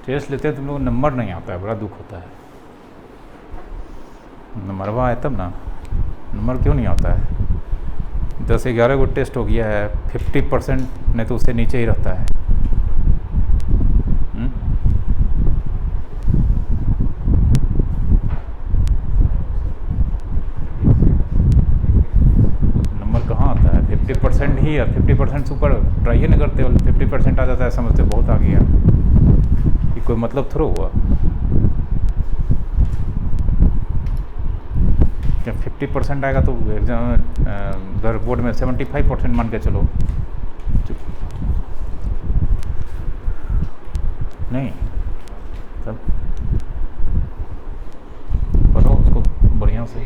Test लेते हैं तुम लोग, नंबर नहीं आता है, बड़ा दुख होता है। नंबरवा है तब ना, नंबर क्यों नहीं आता है? 10-11 को टेस्ट हो गया है, 50% नहीं तो उससे नीचे ही रहता है। नंबर कहाँ आता है? 50% ही है, 50% से ऊपर ट्राई ही नहीं करते, और 50% आ जाता है समझते बहुत आ गया। ये कोई मतलब थोड़ा हुआ। जब 50% आएगा तो एग्जाम उधर बोर्ड में 75% मान के चलो। नहीं तब पढ़ो उसको बढ़िया से।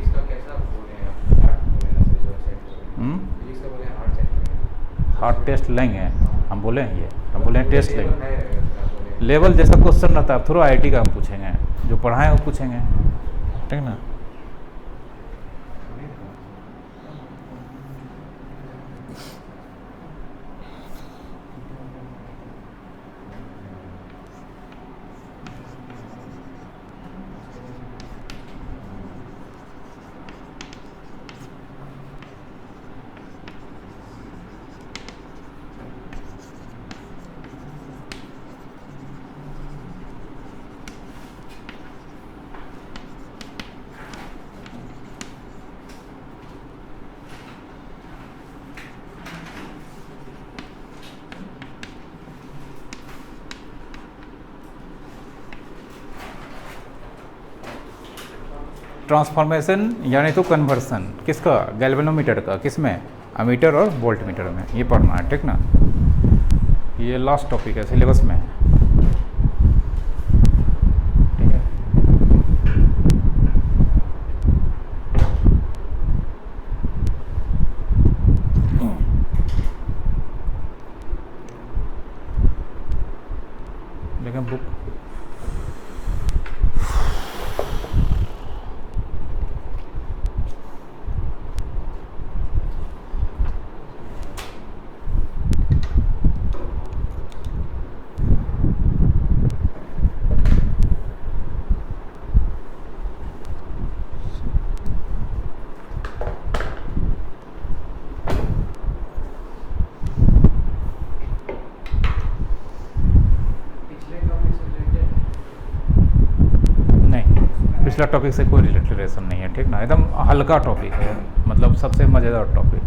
हार्ड टेस्ट लेंगे हम, बोले हैं ये, हम बोले हैं टेस्ट लेंगे। लेवल जैसा क्वेश्चन रहता है, थोड़ा आईटी का हम पूछेंगे, जो पढ़ाएं वो पूछेंगे, ठीक ना। ट्रांसफॉर्मेशन यानी तो कन्वर्सन किसका? गैल्वेनोमीटर का। किस में? अमीटर और वोल्ट मीटर में। ये पढ़ना है, ठीक ना। ये लास्ट टॉपिक है सिलेबस में, ठीक है। लेकिन बुक पिछला टॉपिक से कोई रिलेशन नहीं है, ठीक ना। एकदम हल्का टॉपिक है, मतलब सबसे मज़ेदार टॉपिक,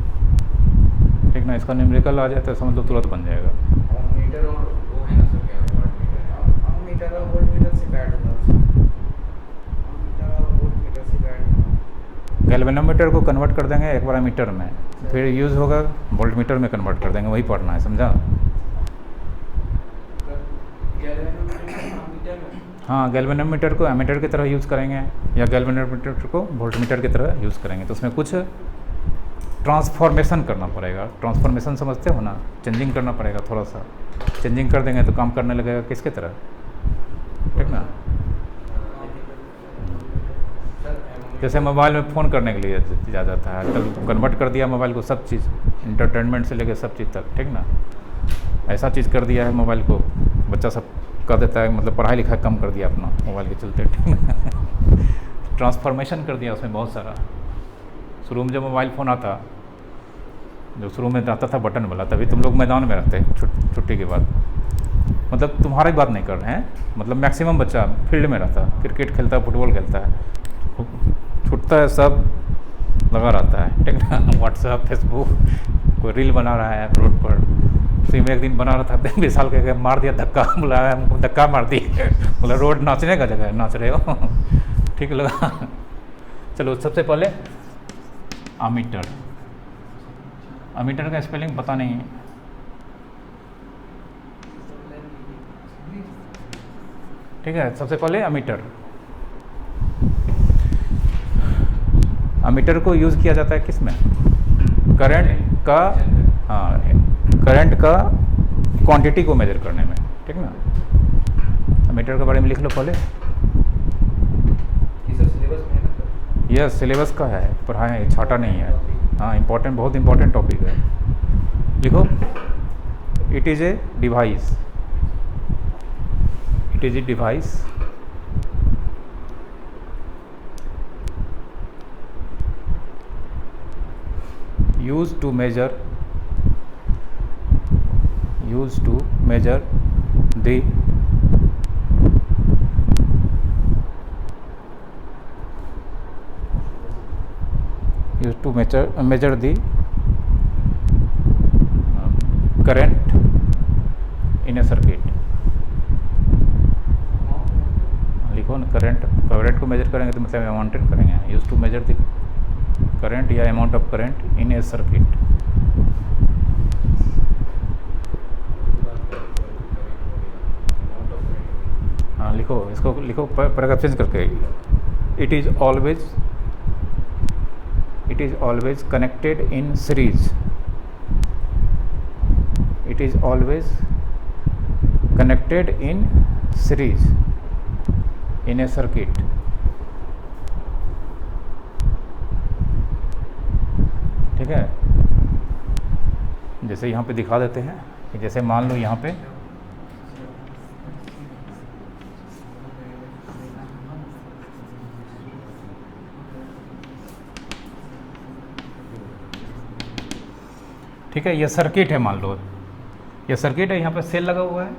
ठीक ना। इसका न्यूमेरिकल आ जाए तो समझ लो तुरंत बन जाएगा। मीटर और वो है ना सर, क्या वोल्ट मीटर और वोल्ट मीटर से ऐड होता है, मीटर और वोल्ट मीटर से ऐड होता है। गैल्वेनोमीटर को कन्वर्ट कर देंगे एक बार मीटर में, फिर यूज़ होगा वोल्ट मीटर में कन्वर्ट कर देंगे, वही पढ़ना है, समझा। हाँ, गैल्वेनोमीटर को एमीटर की तरह यूज़ करेंगे या गैल्वेनोमीटर को वोल्टमीटर की तरह यूज़ करेंगे, तो उसमें कुछ ट्रांसफॉर्मेशन करना पड़ेगा। ट्रांसफॉर्मेशन समझते हो ना, चेंजिंग करना पड़ेगा, थोड़ा सा चेंजिंग कर देंगे तो काम करने लगेगा किसके तरह, ठीक ना। जैसे मोबाइल में फ़ोन करने के लिए जा जाता है आजकल, कन्वर्ट कर दिया मोबाइल को, सब चीज़ इंटरटेनमेंट से लेकर सब चीज़ तक, ठीक ना। ऐसा चीज़ कर दिया है मोबाइल को, बच्चा सब कर देता है, मतलब पढ़ाई लिखाई कम कर दिया अपना मोबाइल के चलते, ठीक ना। ट्रांसफॉर्मेशन कर दिया उसमें बहुत सारा। शुरू में जब मोबाइल फ़ोन आता, जो शुरू में आता था बटन वाला, तभी तुम लोग मैदान में रहते छुट्टी के बाद, मतलब तुम्हारी बात नहीं कर रहे हैं, मतलब मैक्सिमम बच्चा फील्ड में रहता, क्रिकेट खेलता है, फुटबॉल खेलता है, छुटता है, सब लगा रहता है, ठीक ना। व्हाट्सएप, फेसबुक, कोई रील बना रहा है रोड पर। उसी में एक दिन बना रहा था, 20 साल के, मार दिया धक्का, बुलाया हमको, धक्का मार दिया, बोला रोड नाचने का जगह है, नाच रहे हो, ठीक लगा। चलो सबसे पहले अमीटर। अमीटर का स्पेलिंग पता नहीं है, ठीक है। सबसे पहले अमीटर, अमीटर को यूज़ किया जाता है किस में? करंट का, हाँ, करंट का क्वांटिटी को मेजर करने में, ठीक ना। अमीटर के बारे में लिख लो पहले। सिलेबस में है ना? यस, सिलेबस का है, पढ़ाएं, छाटा नहीं है। हाँ, इम्पोर्टेंट, बहुत इम्पोर्टेंट टॉपिक है। लिखो, it is a device, it is a device used to measure the measure the current in a circuit. लिखो ना, करंट को मेजर करेंगे तो मतलब अमाउंट करेंगे, use to measure the current या amount of current in a circuit. हाँ लिखो, इसको लिखो पैराग्राफ चेंज करके, it is always connected in series, it is always connected in series in a circuit. ठीक है, जैसे यहाँ पे दिखा देते हैं कि जैसे मान लो यहाँ पे ठीक है, ये सर्किट है, मान लो ये सर्किट है, यहाँ पे सेल लगा हुआ है,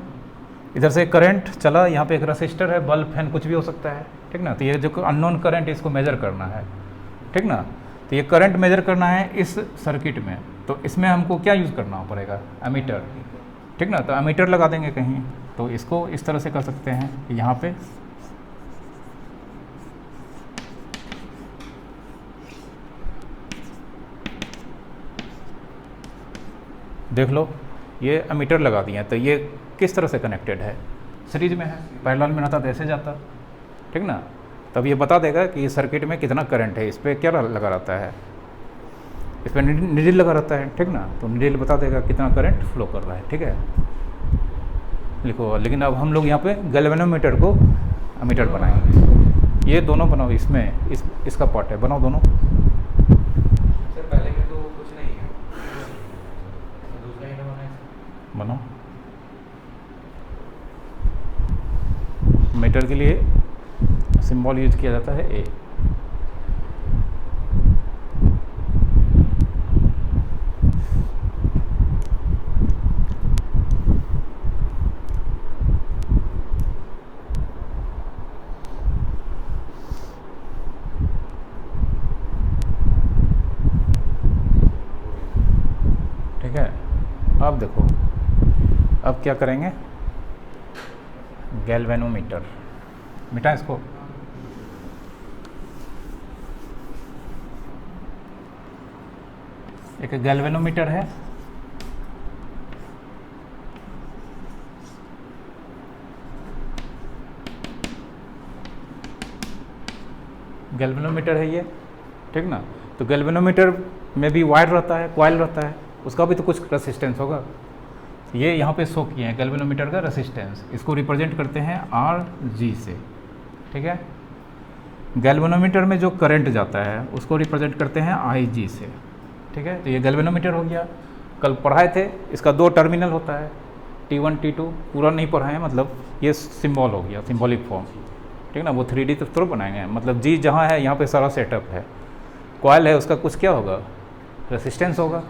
इधर से करंट चला, यहाँ पे एक रेसिस्टर है, बल्ब फैन कुछ भी हो सकता है। ठीक ना, तो ये जो अननोन करंट इसको मेजर करना है। ठीक ना, तो ये करंट मेजर करना है इस सर्किट में, तो इसमें हमको क्या यूज़ करना पड़ेगा, एमीटर। ठीक ना, तो एमीटर लगा देंगे कहीं, तो इसको इस तरह से कर सकते हैं कि यहाँ पे देख लो, ये एमीटर लगा दिए हैं, तो ये किस तरह से कनेक्टेड है, सीरीज में है, पैरेलल में रहता तो ऐसे जाता। ठीक ना, तब ये बता देगा कि इस सर्किट में कितना करंट है, इस पर क्या लगा रहता है, इस पर नीडल लगा रहता है। ठीक ना, तो नीडल बता देगा कितना करंट फ्लो कर रहा है। ठीक है, लिखो, लेकिन अब हम लोग यहाँ पे गैल्वेनोमीटर को एमीटर बनाएंगे। ये दोनों बनाओ, इसमें इसका पार्ट है, बनाओ दोनों। सर पहले में तो कुछ नहीं है, दूसरा ही बनाए बनाओ। मीटर के लिए सिंबल यूज किया जाता है ए। ठीक है, अब देखो, अब क्या करेंगे, गैल्वेनोमीटर, मिटा इसको। एक गैल्वेनोमीटर है, गैल्वेनोमीटर है ये। ठीक ना, तो गैल्वेनोमीटर में भी वायर रहता है, कॉइल रहता है, उसका भी तो कुछ रेसिस्टेंस होगा। ये यहाँ पे शो किए हैं गैल्वेनोमीटर का रेसिस्टेंस, इसको रिप्रेजेंट करते हैं RG से। ठीक है, गैल्वेनोमीटर में जो करंट जाता है उसको रिप्रेजेंट करते हैं IG से। ठीक है, तो ये गैल्वेनोमीटर हो गया। कल पढ़ाए थे, इसका 2 टर्मिनल होता है, T1 T2, पूरा नहीं पढ़ाए, मतलब ये सिंबल हो गया, सिंबॉलिक फॉर्म। ठीक ना, वो 3D तो थोड़ा बनाएंगे, मतलब G जहाँ है यहाँ पे सारा सेटअप है, कॉइल है, उसका कुछ क्या होगा, रेसिस्टेंस होगा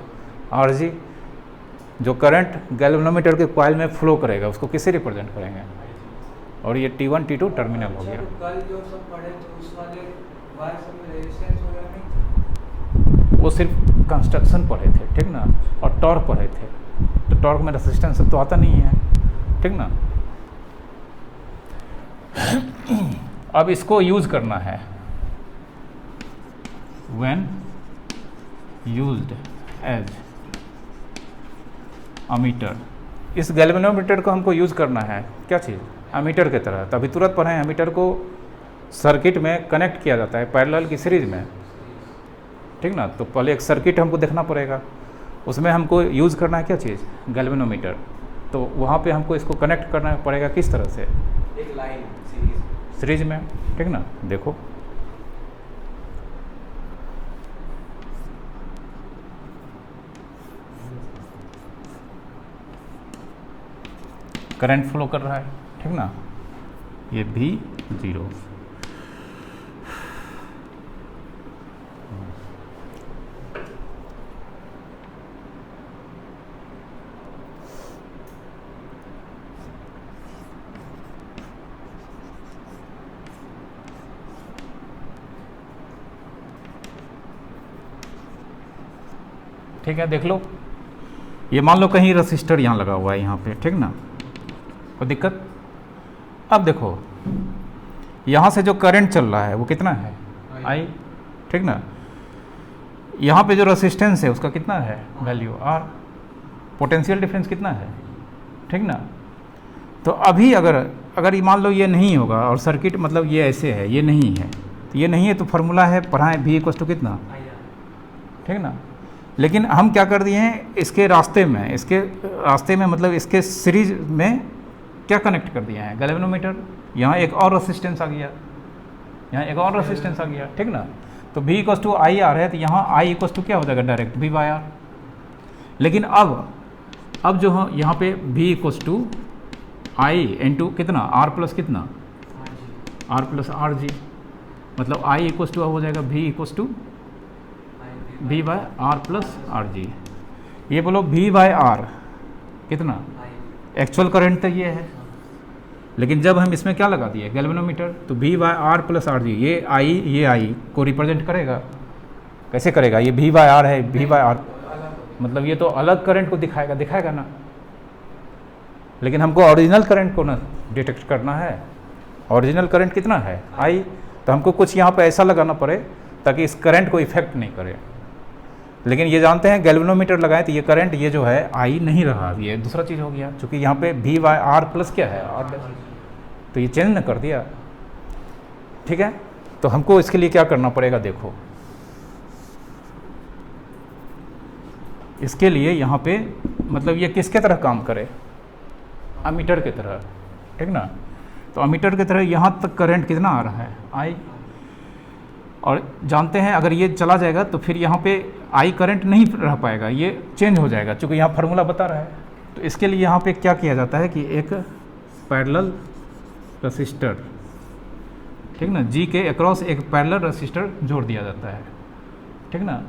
RG। जो करंट गैल्वेनोमीटर के कॉइल में फ्लो करेगा उसको किससे रिप्रेजेंट करेंगे, और ये T1 T2 टर्मिनल हो गया। कल जो सब पढ़े थे उस वाले वायर सब में रेजिस्टेंस वगैरह नहीं, वो सिर्फ कंस्ट्रक्शन पढ़े थे। ठीक ना, और टॉर्क पढ़े थे, तो टॉर्क में रेसिस्टेंस तो आता नहीं है। ठीक ना, अब इसको यूज करना है, व्हेन यूज्ड एज अमीटर। इस गैल्वेनोमीटर को हमको यूज़ करना है क्या चीज़, एमीटर के तरह। तभी तुरंत पढ़े, एमीटर को सर्किट में कनेक्ट किया जाता है पैरेलल की सीरीज में। ठीक ना, तो पहले एक सर्किट हमको देखना पड़ेगा, उसमें हमको यूज़ करना है क्या चीज़, गैल्वेनोमीटर। तो वहाँ पे हमको इसको कनेक्ट करना पड़ेगा किस तरह से, एक लाइन सीरीज में। ठीक ना, देखो करंट फ्लो कर रहा है। ठीक ना, ये भी 0। ठीक है, देख लो, ये मान लो कहीं रजिस्टर यहाँ लगा हुआ है यहाँ पे, ठीक ना, कोई दिक्कत। अब देखो यहाँ से जो करंट चल रहा है वो कितना है, आई, ठीक ना। यहाँ पे जो रेसिस्टेंस है उसका कितना है, वैल्यू आर। पोटेंशियल डिफरेंस कितना है, ठीक ना। तो अभी अगर मान लो ये नहीं होगा और सर्किट मतलब ये ऐसे है, ये नहीं है, तो ये नहीं है तो फार्मूला है पढ़ाएं भी इक्वल टू कितना, ठीक ना। लेकिन हम क्या कर दिए हैं, इसके रास्ते में मतलब इसके सीरीज में क्या कनेक्ट कर दिया है, गैल्वेनोमीटर। यहाँ एक और रेसिस्टेंस आ गया, यहाँ एक और रेसिस्टेंस आ गया, ठीक ना। तो V equal to I R है, तो यहाँ I इक्वल टू क्या हो जाएगा, डायरेक्ट V बाय आर। लेकिन अब जो है यहाँ पे V equal to I into कितना, R प्लस कितना, R प्लस आर जी, मतलब I इक्वल टू हो जाएगा V equal to V by R plus R G. ये बोलो V बाय आर कितना, एक्चुअल करंट तो ये है, लेकिन जब हम इसमें क्या लगा दिए, गैल्वेनोमीटर, तो V by R plus R G, ये I को रिप्रेजेंट करेगा। कैसे करेगा, ये V बाय आर है, V बाय आर मतलब ये तो अलग करंट को दिखाएगा ना। लेकिन हमको ओरिजिनल करंट को ना डिटेक्ट करना है। ओरिजिनल करंट कितना है, I, तो हमको कुछ यहाँ पे ऐसा लगाना पड़े ताकि इस करंट को इफेक्ट नहीं करे। लेकिन ये जानते हैं गैल्वेनोमीटर लगाए तो ये करंट ये जो है आई नहीं रहा, ये दूसरा चीज़ हो गया, क्योंकि यहाँ पे V बाय आर प्लस क्या है, आर, तो ये चेंज न कर दिया, ठीक है। तो हमको इसके लिए क्या करना पड़ेगा, देखो इसके लिए यहाँ पे मतलब ये किसके तरह काम करे, अमीटर की तरह, ठीक ना। तो अमीटर की तरह यहाँ तक करंट कितना आ रहा है, आई, और जानते हैं अगर ये चला जाएगा तो फिर यहाँ पे आई करंट नहीं रह पाएगा, ये चेंज हो जाएगा, क्योंकि यहाँ फार्मूला बता रहा है। तो इसके लिए यहाँ पे क्या किया जाता है कि एक पैरेलल रेसिस्टर, ठीक ना, जी के अक्रॉस एक पैरेलल रेसिस्टर जोड़ दिया जाता है, ठीक ना,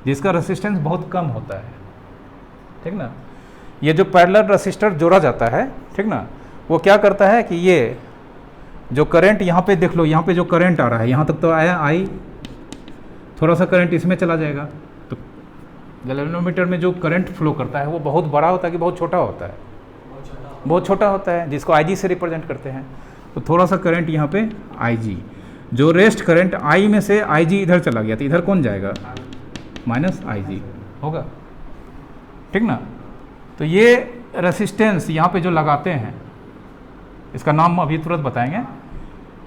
जिसका रेसिस्टेंस बहुत कम होता है, ठीक ना। ये जो पैरेलल रेसिस्टर जोड़ा जाता है, ठीक ना, वो क्या करता है कि ये जो करंट यहाँ पे देख लो, यहाँ पे जो करंट आ रहा है यहाँ तक तो आया आई, थोड़ा सा करंट इसमें चला जाएगा, तो गैल्वेनोमीटर में जो करंट फ्लो करता है वो बहुत बड़ा होता है कि बहुत छोटा होता है, बहुत छोटा होता है, जिसको IG से रिप्रेजेंट करते हैं। तो थोड़ा सा करंट यहाँ पे IG, जो रेस्ट करंट I में से IG इधर चला गया, तो इधर कौन जाएगा, माइनस IG होगा, ठीक ना। तो ये रेसिस्टेंस यहाँ पे जो लगाते हैं, इसका नाम अभी तुरंत बताएंगे,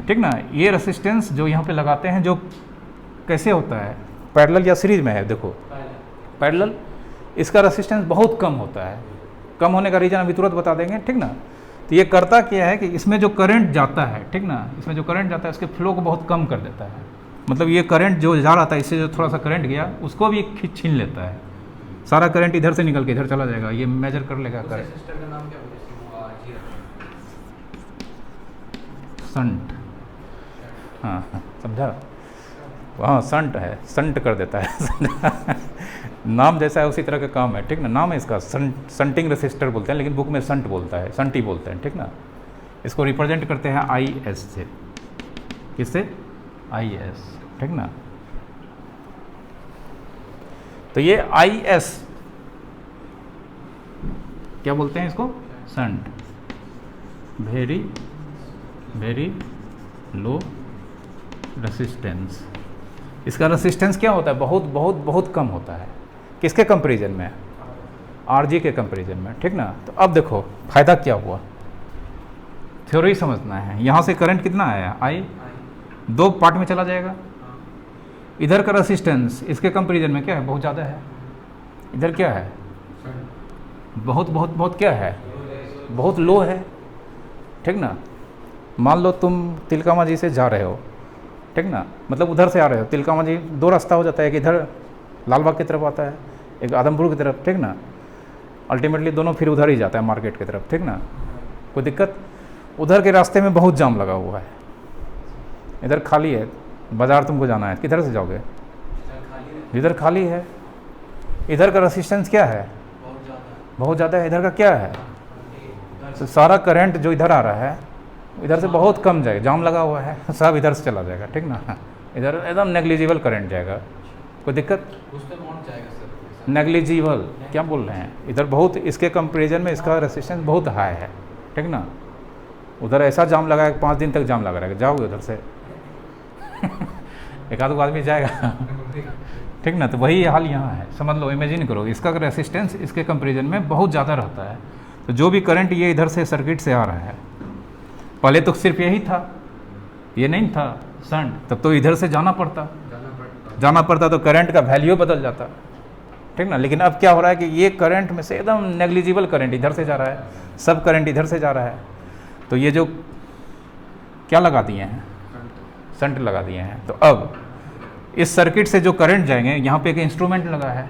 ठीक ना। ये रेसिस्टेंस जो यहाँ पे लगाते हैं, जो कैसे होता है, पैरेलल या सीरीज में है, देखो पैरेलल, इसका रेसिस्टेंस बहुत कम होता है। कम होने का रीज़न अभी तुरंत बता देंगे, ठीक ना। तो ये करता क्या है कि इसमें जो करंट जाता है, ठीक ना, इसमें जो करंट जाता है उसके फ्लो को बहुत कम कर देता है। मतलब ये करंट जो जा रहा था, इससे जो थोड़ा सा करंट गया उसको भी छीन लेता है, सारा करंट इधर से निकल के इधर चला जाएगा, ये मेजर कर लेगा करंट। संट, हाँ समझा, हाँ संट है, संट कर देता है नाम जैसा है उसी तरह का काम है, ठीक ना। नाम है इसका संटिंग रेसिस्टर बोलते हैं, लेकिन बुक में संट बोलता है, संटी बोलते हैं, ठीक ना। इसको रिप्रेजेंट करते हैं IS से, किससे, IS, ठीक ना। तो ये IS क्या बोलते हैं इसको, shunt, very very low resistance. इसका रेसिस्टेंस क्या होता है, बहुत बहुत बहुत कम होता है, किसके कंपैरिजन में, RG के कंपैरिजन में, ठीक ना। तो अब देखो फायदा क्या हुआ, थ्योरी समझना है। यहाँ से करंट कितना आया, I, दो पार्ट में चला जाएगा। इधर का रेसिस्टेंस इसके कंपैरिजन में क्या है, बहुत ज़्यादा है। इधर क्या है, बहुत बहुत बहुत क्या है, बहुत लो है, ठीक ना। मान लो तुम तिलका मांझी से जा रहे हो, ठीक ना, मतलब उधर से आ रहे हो, तिलका मांझी दो रास्ता हो जाता है, एक इधर लालबाग की तरफ आता है, एक आदमपुर की तरफ, ठीक ना। अल्टीमेटली दोनों फिर उधर ही जाता है मार्केट की तरफ, ठीक ना, कोई दिक्कत। उधर के रास्ते में बहुत जाम लगा हुआ है, इधर खाली है, बाज़ार तुमको जाना है, किधर से जाओगे? इधर खाली है। इधर का रेसिस्टेंस क्या है? बहुत ज़्यादा है। इधर का क्या है? तो सारा करंट जो इधर आ रहा है इधर से बहुत कम जाएगा, जाम लगा हुआ है, सब इधर से चला जाएगा, ठीक ना। इधर एकदम नेग्लिजिबल करंट जाएगा, कोई दिक्कत? नेग्लिजिबल क्या बोल रहे हैं? इधर बहुत, इसके कंपेरिजन में इसका रेसिस्टेंस बहुत हाई है, ठीक ना। उधर ऐसा जाम लगा है 5 दिन तक जाम लगा रहेगा, जाओगे उधर से एक आध आदमी जाएगा ठीक ना। तो वही हाल यहाँ है, समझ लो, इमेजिन करो, इसका रेसिस्टेंस इसके कंपेरिजन में बहुत ज़्यादा रहता है। तो जो भी करंट ये इधर से सर्किट से आ रहा है, पहले तो सिर्फ यही था, ये नहीं था शंट, तब तो इधर से जाना पड़ता तो करंट का वैल्यू बदल जाता, ठीक ना। लेकिन अब क्या हो रहा है कि ये करंट में से एकदम नेग्लिजिबल करंट इधर से जा रहा है, सब करंट इधर से जा रहा है। तो ये जो क्या लगा दिए हैं, शंट लगा दिए हैं। तो अब इस सर्किट से जो करंट जाएंगे, यहाँ पे एक इंस्ट्रूमेंट लगा है,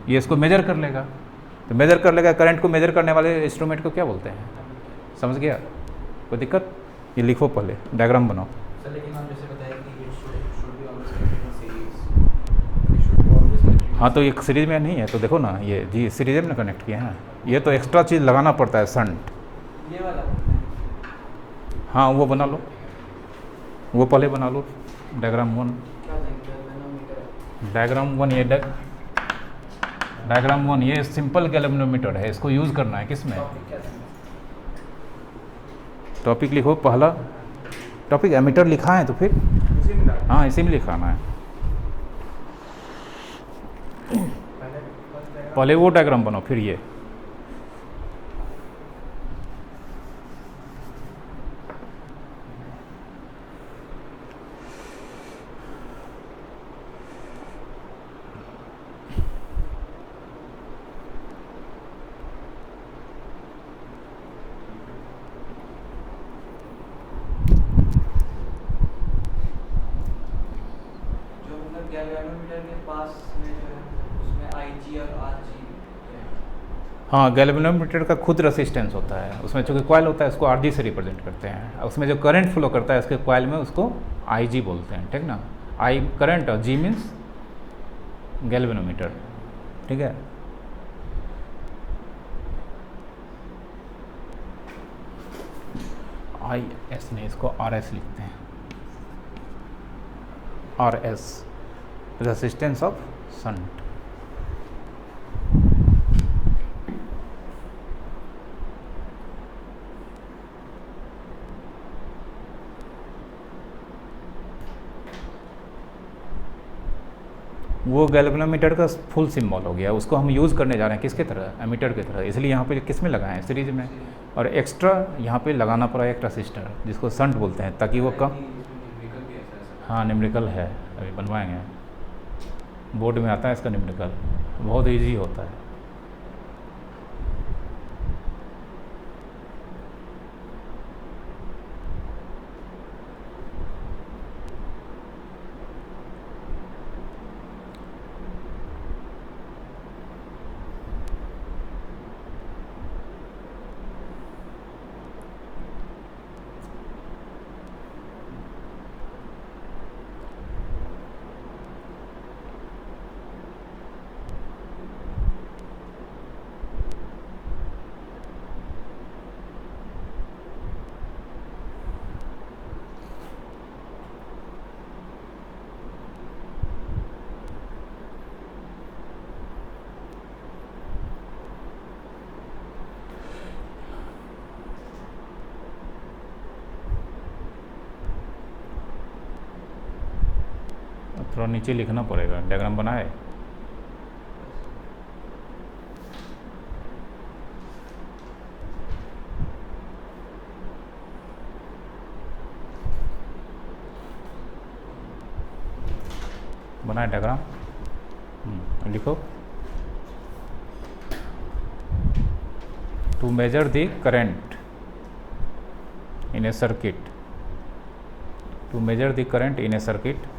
ये इसको मेजर कर लेगा। तो मेजर कर लेगा, करंट को मेजर करने वाले इंस्ट्रूमेंट को क्या बोलते हैं? समझ गया? कोई दिक्कत? ये लिखो, पहले डायग्राम बनाओ। हाँ, तो एक सीरीज में नहीं है तो देखो ना, ये जी सीरीज में कनेक्ट किए हैं। ये तो एक्स्ट्रा चीज़ लगाना पड़ता है, शंट। ये वाला हाँ, वो बना लो, वो पहले बना लो, डायग्राम 1। डायग्राम 1 ये डायग्राम 1 ये सिंपल गैल्वेनोमीटर है, इसको यूज़ करना है किस में? टॉपिक लिखो, पहला टॉपिक एमीटर लिखा है तो फिर हाँ इसी में लिखाना है। पहले वो डायग्राम बनाओ, फिर ये। गैल्वेनोमीटर के पास में जो है उसमें IG और RG हाँ, गैल्वेनोमीटर का खुद रेसिस्टेंस होता है, उसमें चूँकि कॉइल होता है उसको RG से रिप्रेजेंट करते हैं। उसमें जो करंट फ्लो करता है इसके कॉइल में उसको IG बोलते हैं, ठीक ना। I करंट और G मीन्स गैल्वेनोमीटर, ठीक है। IS नहीं, इसको RS लिखते हैं, RS रेसिस्टेंस ऑफ शंट। वो गैल्वेनोमीटर का फुल सिंबल हो गया, उसको हम यूज़ करने जा रहे हैं किसके तरह? एमीटर की तरह। इसलिए यहाँ पे किस में लगाए हैं? सीरीज में। और एक्स्ट्रा यहाँ पे लगाना पड़ा एक रेसिस्टर जिसको शंट बोलते हैं, ताकि वो कम। हाँ, न्यूमेरिकल है, अभी बनवाएंगे, बोर्ड में आता है इसका न्यूमेरिकल, बहुत इजी होता है। थोड़ा नीचे लिखना पड़ेगा, डायग्राम बनाए। बनाए डायग्राम, लिखो। To measure the current in a circuit, to measure the current in a circuit,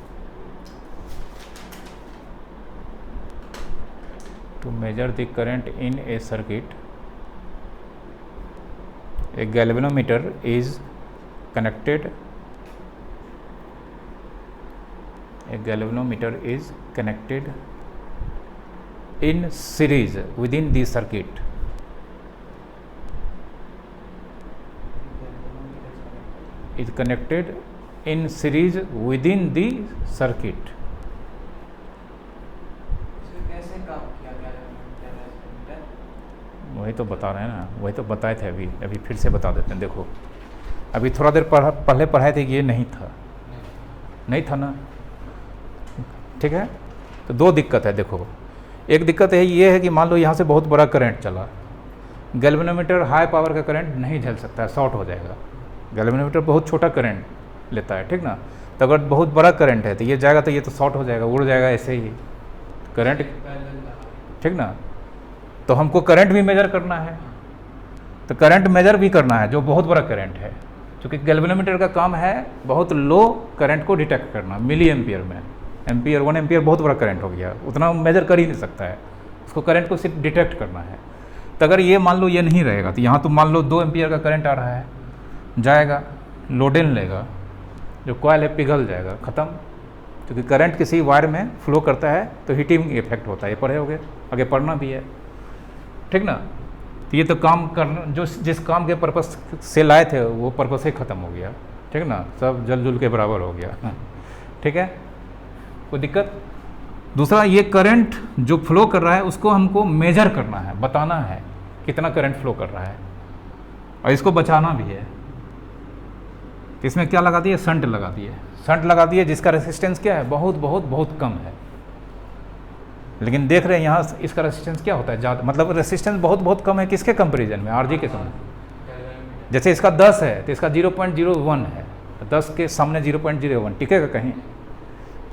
to measure the current in a circuit, a galvanometer is connected, a galvanometer is connected in series within the circuit. Is connected in series within the circuit. कैसे काम किया galvanometer? वही तो बता रहे हैं ना, वही तो बताए थे अभी फिर से बता देते हैं। देखो अभी थोड़ा देर पहले पढ़ाए थे कि ये नहीं था ना, ठीक है। तो दो दिक्कत है। देखो एक दिक्कत है ये है कि मान लो यहाँ से बहुत बड़ा करंट चला, गैल्वेनोमीटर हाई पावर का करंट नहीं झेल सकता है, शॉर्ट हो जाएगा। गैल्वेनोमीटर बहुत छोटा करंट लेता है, ठीक ना। तो अगर बहुत बड़ा करंट है तो ये जाएगा तो ये तो शॉर्ट हो जाएगा, उड़ जाएगा ऐसे ही करंट, ठीक ना। तो हमको करंट भी मेजर करना है, तो करंट मेजर भी करना है जो बहुत बड़ा करंट है, क्योंकि गैल्वेनोमीटर का काम है बहुत लो करंट को डिटेक्ट करना मिली एम्पियर में। एम्पियर 1 एम्पियर बहुत बड़ा करंट हो गया, उतना मेजर कर ही नहीं सकता है, उसको करंट को सिर्फ डिटेक्ट करना है। तो अगर ये मान लो ये नहीं रहेगा तो यहाँ तो मान लो 2 एम्पियर का करंट आ रहा है, जाएगा लोडेन लेगा, जो कॉइल है पिघल जाएगा, ख़त्म। क्योंकि करंट किसी वायर में फ्लो करता है तो हीटिंग इफेक्ट होता है, ये पढ़े होगे, आगे पढ़ना भी है, ठीक ना। तो ये तो काम करना जो जिस काम के पर्पस से लाए थे वो पर्पस ही ख़त्म हो गया, ठीक ना, सब जल जुल के बराबर हो गया, ठीक है, कोई दिक्कत। दूसरा ये करंट जो फ्लो कर रहा है उसको हमको मेजर करना है, बताना है कितना करंट फ्लो कर रहा है, और इसको बचाना भी है। इसमें क्या लगा दिए, शंट लगा दिए, शंट लगा दिए जिसका रेसिस्टेंस क्या है, बहुत बहुत बहुत कम है। लेकिन देख रहे हैं यहाँ इसका रेसिस्टेंस क्या होता है, ज़्यादा, मतलब रेसिस्टेंस बहुत बहुत कम है किसके कंपैरिजन में, आरजी के सामने। जैसे इसका 10 है तो इसका 0.01 है, तो 10 के सामने 0.01 टिकेगा कहीं।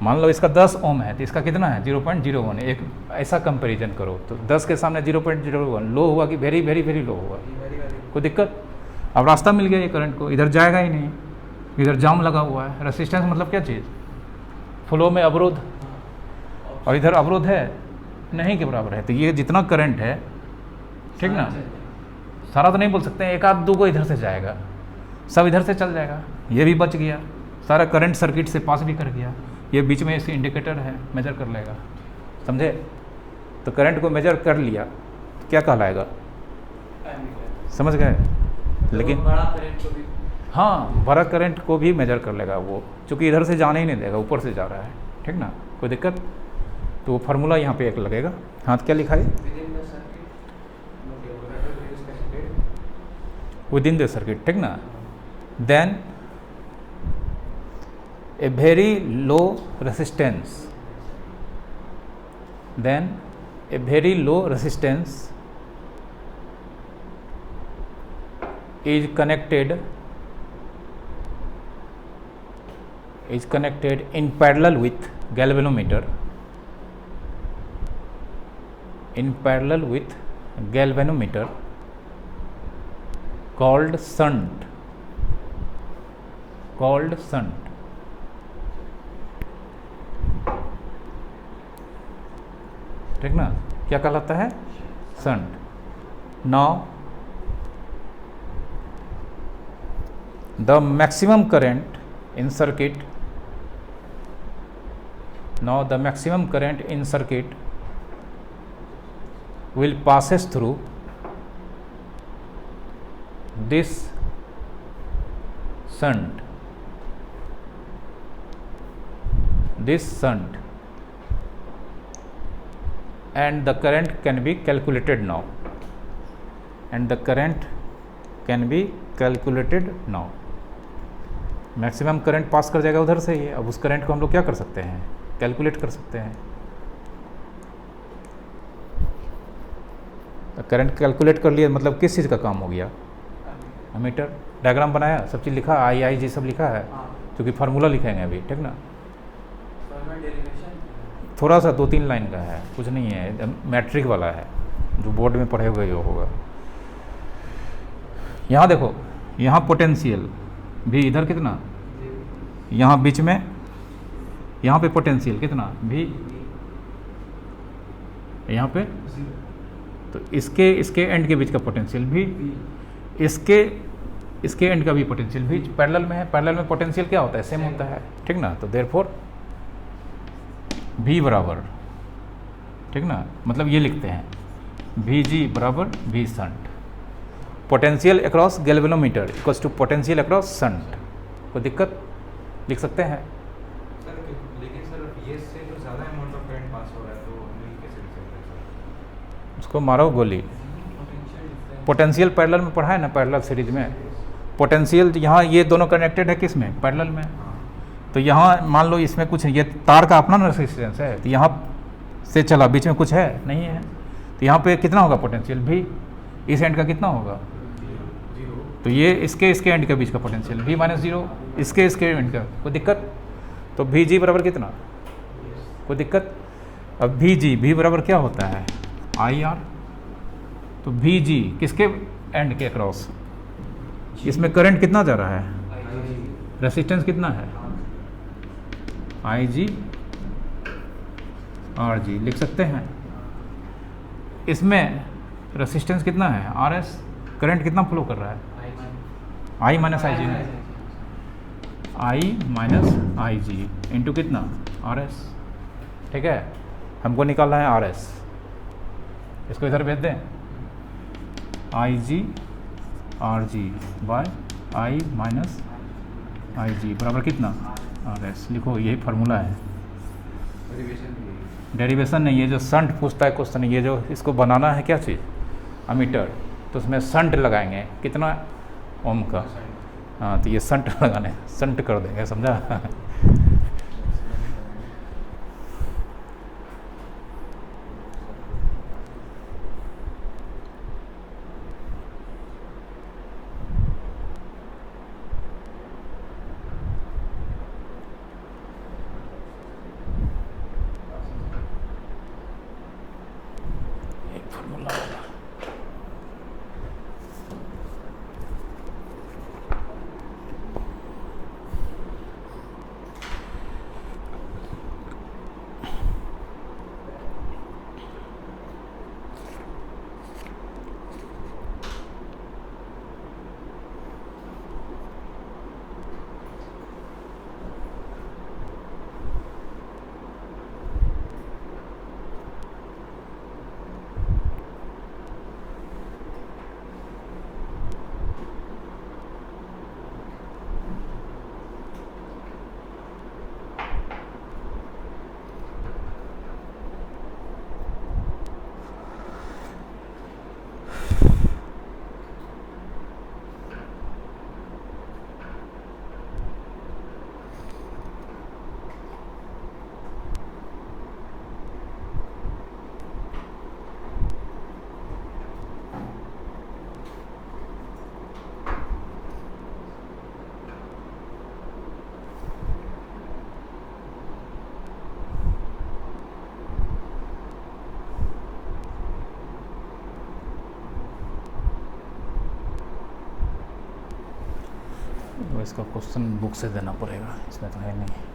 मान लो इसका 10 ओम है तो इसका कितना है, 0.01। एक ऐसा कंपैरिजन करो तो 10 के सामने 0.01 लो हुआ कि वेरी वेरी वेरी लो हुआ, कोई दिक्कत। अब रास्ता मिल गया ये करंट को, इधर जाएगा ही नहीं, इधर जाम लगा हुआ है। रेसिस्टेंस मतलब क्या चीज़, फ्लो में अवरोध, और इधर अवरोध है नहीं के बराबर है। तो ये जितना करंट है, ठीक ना, सारा तो नहीं बोल सकते हैं, एक आध दो को इधर से जाएगा, सब इधर से चल जाएगा, ये भी बच गया, सारा करंट सर्किट से पास भी कर गया। ये बीच में ऐसे इंडिकेटर है, मेजर कर लेगा, समझे। तो करंट को मेजर कर लिया तो क्या कहलाएगा, समझ गए। लेकिन बड़ा करंट को भी, हाँ, बड़ा करंट को भी मेजर कर लेगा वो, क्योंकि इधर से जाने ही नहीं देगा, ऊपर से जा रहा है, ठीक ना, कोई दिक्कत। तो वो फार्मूला यहाँ पे एक लगेगा, हाथ क्या लिखा है, विदिन द सर्किट, ठीक ना। Then a very low resistance, then a very low resistance is connected in parallel with galvanometer, called shunt, ठीक ना, क्या कहलाता है, shunt. Now the maximum current in circuit, now the maximum current in circuit will passes through this shunt, and the current can be calculated now, maximum current pass कर जाएगा उधर से ही। अब उस करंट को हम लोग क्या कर सकते हैं, कैलकुलेट कर सकते हैं। तो करंट कैलकुलेट कर लिया, मतलब किस चीज़ का काम हो गया, मीटर, डायग्राम बनाया, सब चीज़ लिखा, आई जी सब लिखा है, क्योंकि फार्मूला लिखेंगे अभी, ठीक ना। थोड़ा सा 2-3 लाइन का है, कुछ नहीं है, मैट्रिक वाला है, जो बोर्ड में पढ़े हुए होगा। यहाँ देखो, यहाँ पोटेंशियल भी, इधर कितना, यहाँ बीच में, यहाँ पे पोटेंशियल कितना भी, यहाँ पे, तो इसके एंड के बीच का पोटेंशियल भी, इसके इसके एंड का भी पोटेंशियल भी पैरेलल में है। पैरेलल में पोटेंशियल क्या होता है, सेम होता है, ठीक ना। तो देयरफॉर V बराबर, ठीक ना, मतलब ये लिखते हैं VG बराबर V shunt, potential across galvanometer equals to potential across shunt. कोई दिक्कत, लिख सकते हैं। सर लेकिन सर ये से तो ज़्यादा अमाउंट ऑफ करंट पास हो रहा है, तो नहीं कैसे लिख सकते हैं सर? उसको मारो गोली। पोटेंशियल पैरेलल में पढ़ा है ना, पैरेलल सीरीज में पोटेंशियल यहाँ ये दोनों कनेक्टेड है किस में, पैरेलल में। तो यहाँ मान लो इसमें कुछ ये तार का अपना रेजिस्टेंस है, तो यहाँ से चला, बीच में कुछ है नहीं है, तो यहाँ पे कितना होगा पोटेंशियल भी, इस एंड का कितना होगा, तो ये इसके एंड के बीच का पोटेंशियल V माइनस 0, इसके एंड का। कोई दिक्कत, तो VG बराबर कितना, कोई दिक्कत। अब V बराबर क्या होता है IR, तो VG किसके एंड के अक्रॉस, इसमें करंट कितना जा रहा है, रेसिस्टेंस कितना है IG RG लिख सकते हैं। इसमें रेसिस्टेंस कितना है RS, करंट कितना फ्लो कर रहा है I minus IG, I minus IG into कितना RS, ठीक है। हमको निकालना है RS, इसको इधर भेज दें, IG RG by I minus IG बराबर कितना RS। लिखो, यही फार्मूला है। डेरिवेशन नहीं, ये जो शंट पूछता है क्वेश्चन, ये जो इसको बनाना है क्या चीज़, अमीटर, तो उसमें शंट लगाएंगे कितना ओम का, हाँ, तो ये शंट लगाने, शंट कर देंगे, समझा। एक फार्मूला होगा, इसका क्वेश्चन बुक से देना पड़ेगा, इसमें तो है नहीं।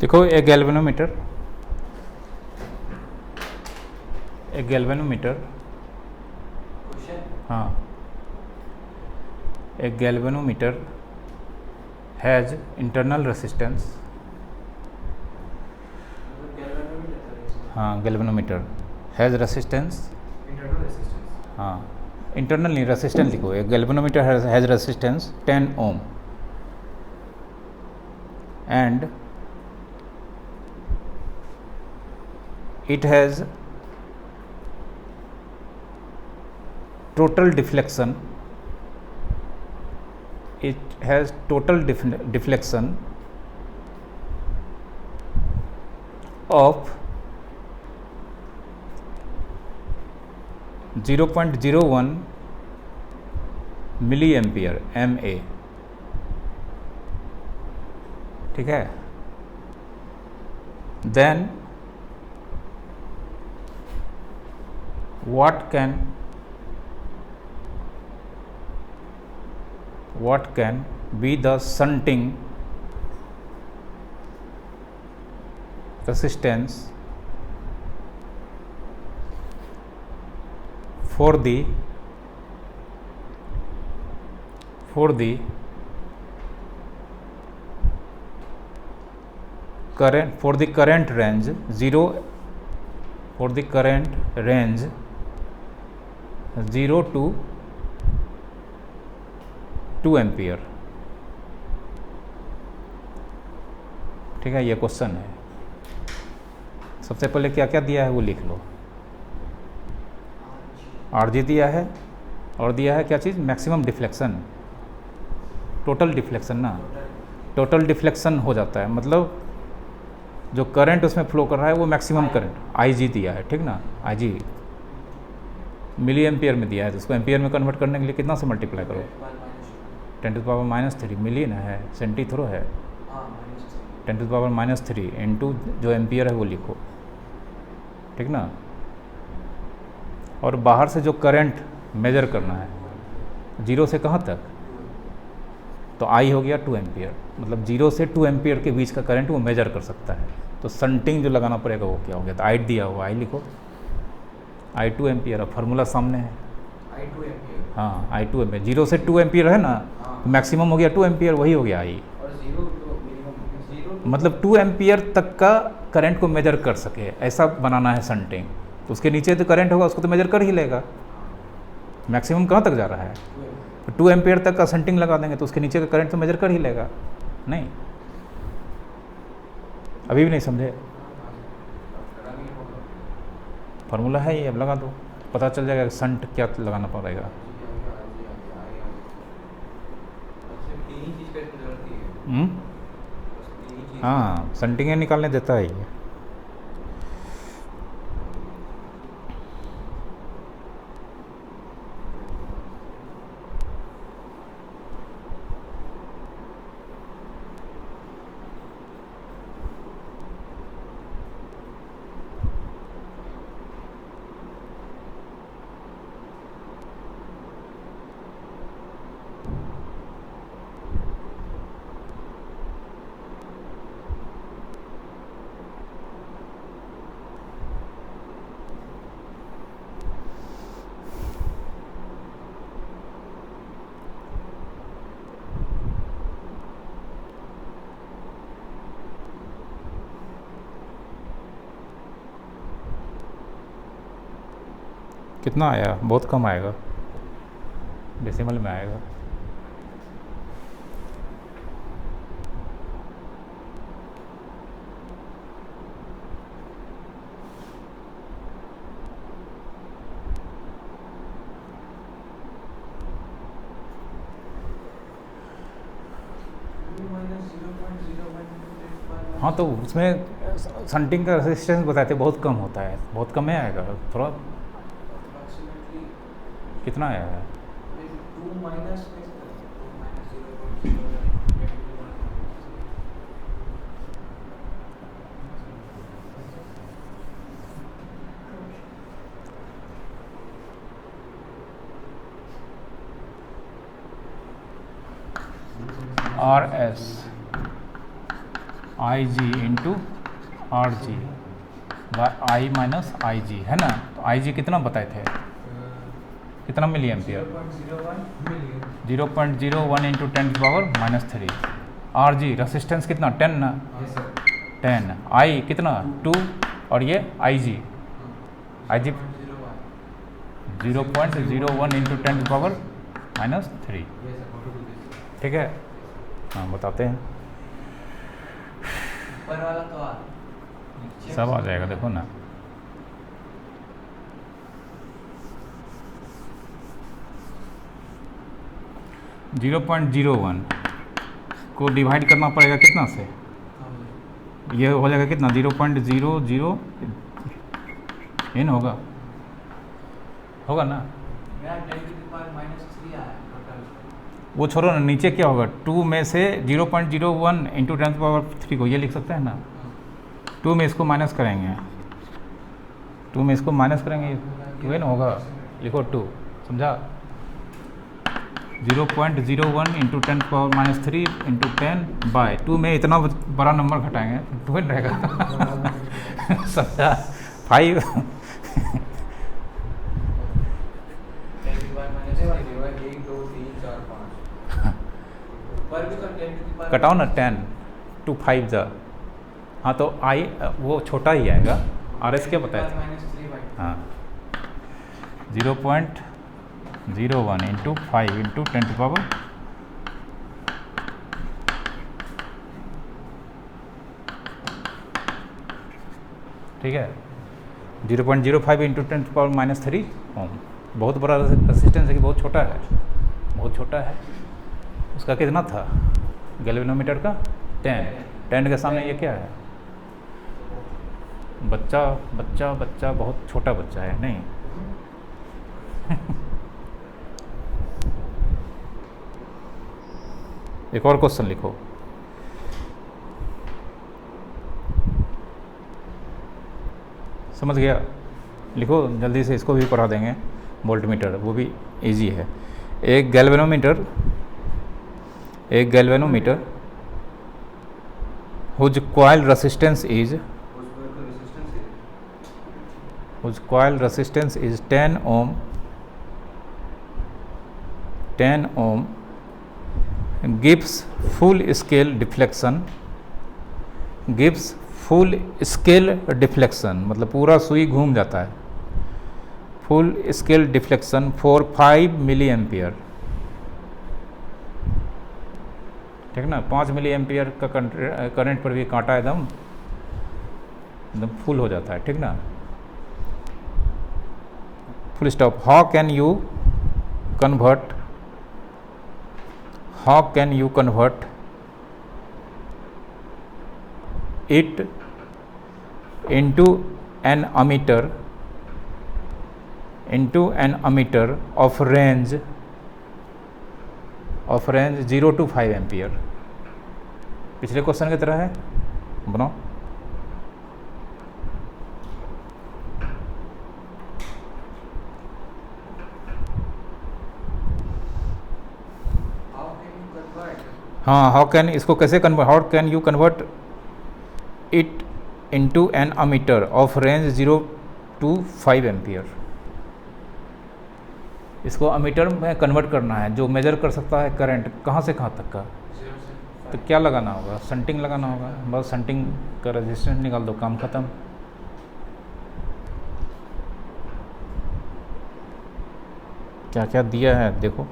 देखो एक गैल्वेनोमीटर, हाँ, एक गैल्वेनोमीटर हैज़ इंटरनल रेसिस्टेंस, हाँ galvanometer has resistance, internal resistance, हाँ इंटरनल नहीं, रेसिस्टेंस लिखो, एक galvanometer has resistance 10 ohm and it has total deflection, of 0.01 milliampere MA, ठीक है। then what can be the shunting resistance for the current range 0 to 2 ampere, ठीक है। ये question है। सबसे पहले क्या क्या दिया है वो लिख लो। आरजी दिया है और दिया है क्या चीज़, मैक्सिमम डिफ्लेक्शन, टोटल डिफ्लेक्शन ना, टोटल डिफ्लेक्शन हो जाता है, मतलब जो करंट उसमें फ्लो कर रहा है वो मैक्सिमम करंट आईजी दिया है, ठीक ना। आईजी मिली एम्पियर में दिया है, तो उसको एम्पियर में कन्वर्ट करने के लिए कितना से मल्टीप्लाई करो, 10⁻³ मिली ना है, सेंटी थ्रो है, 10⁻³ इंटू जो एम्पियर है वो लिखो, ठीक ना। और बाहर से जो करंट मेजर करना है 0 से कहाँ तक, तो आई हो गया 2 एम्पियर, मतलब 0 से 2 एम्पियर के बीच का करंट वो मेजर कर सकता है। तो शंटिंग जो लगाना पड़ेगा वो क्या हो गया, तो आई दिया हुआ, आई लिखो, आई 2 एम्पियर। अब फार्मूला सामने है, आई 2 एम्पियर, हाँ आई 2 एम्पियर, 0 से 2 एम्पियर है ना, मैक्सिमम हो गया 2 एम्पियर, वही हो गया आई, और 0 तो मिनिमम 0, मतलब 2 एम्पियर तक का करंट को मेजर कर सके, ऐसा बनाना है शंटिंग। तो उसके नीचे जो करंट होगा उसको तो मेजर कर ही लेगा, मैक्सिमम कहाँ तक जा रहा है, 2 एम्पियर तक का शंटिंग लगा देंगे तो उसके नीचे का करंट तो मेजर कर ही लेगा। नहीं, अभी भी नहीं समझे, फार्मूला है ये, अब लगा दो, पता चल जाएगा शंट क्या लगाना पड़ेगा। हाँ शंटिंग निकालने देता है ये। कितना आया, बहुत कम आएगा, डेसिमल में आएगा। हाँ तो उसमें शंटिंग का रेजिस्टेंस बताते बहुत कम होता है, बहुत कम ही आएगा, थोड़ा कितना आया है, 2 minus R S I G into R G I minus I G, है ना। तो आई जी कितना बताए थे, कितना milli ampere, 0.01 into 10⁻⁻3। R G resistance कितना 10 ना, 10। आई कितना 2 और ये आई जी 0.01 इंटू 10⁻⁻3। ठीक है, हाँ बताते हैं, ऊपर वाला तो सब आ जाएगा, देखो ना। जीरो 0.01 को डिवाइड करना पड़ेगा कितना से, ये हो जाएगा कितना 0.00 इन होगा ना। वो छोड़ो ना, नीचे क्या होगा 2 में से 0.01 इंटू 10⁻3 को ये लिख सकते हैं ना। 2 में इसको माइनस करेंगे, 2 में इसको माइनस करेंगे, 2 ना होगा, लिखो 2, समझा। 0.01 इंटू 10⁻³ इंटू 10/2 में इतना बड़ा नंबर घटाएंगे 2 रहेगा। समझा 5। कटाओ ना 10 2 5 जा, हाँ तो आई वो छोटा ही आएगा, आर एस क्या बताया था, हाँ 0.01 इंटू 5 इंटू 10⁻। ठीक है, 0.05 इंटू 10⁻³ ओम। बहुत बड़ा रेसिस्टेंस है कि बहुत छोटा है, बहुत छोटा है। उसका कितना था गैल्वेनोमीटर का 10 के सामने ये क्या है, बच्चा बच्चा बच्चा, बहुत छोटा बच्चा है नहीं। एक और क्वेश्चन लिखो, समझ गया, लिखो जल्दी से, इसको भी पढ़ा देंगे। वोल्टमीटर वो भी इजी है। एक galvanometer whose coil resistance is 10 ohm gives full scale deflection, मतलब पूरा सुई घूम जाता है, full scale deflection for 5 milliampere. ठीक ना, 5 मिली एम्पियर का करंट पर भी कांटा एकदम फुल हो जाता है। ठीक ना, full stop. How can you convert it into an ammeter of range 0 to 5 ampere. पिछले क्वेश्चन की तरह है, बनाओ। हाँ, हाउ कैन, इसको कैसे convert, how can you convert it into an ammeter of range 0 to 5 ampere. इसको अमीटर में कन्वर्ट करना है, जो मेजर कर सकता है करंट कहाँ से कहाँ तक का। तो क्या लगाना होगा, शंटिंग लगाना होगा, बस शंटिंग का रेजिस्टेंस निकाल दो, काम खत्म। क्या क्या दिया है देखो,